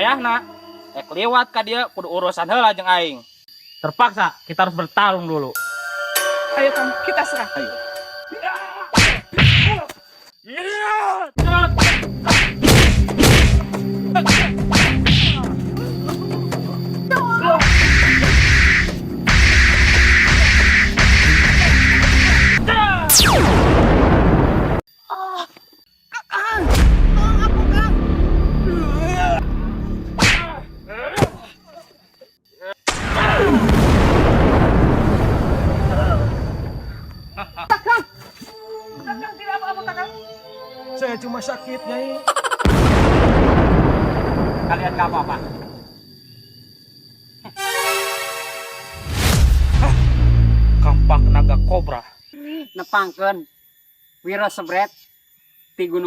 ayahna. Liwat ka dia kudu urusan heula jeung aing. Terpaksa kita harus bertarung dulu. Ayo Kang, kita serah. Ayo. Saya cuma sakit, Nyai. Kalian gak apa-apa. Kampak naga kobra. Nepangkeun Wira Sebret ti Gunung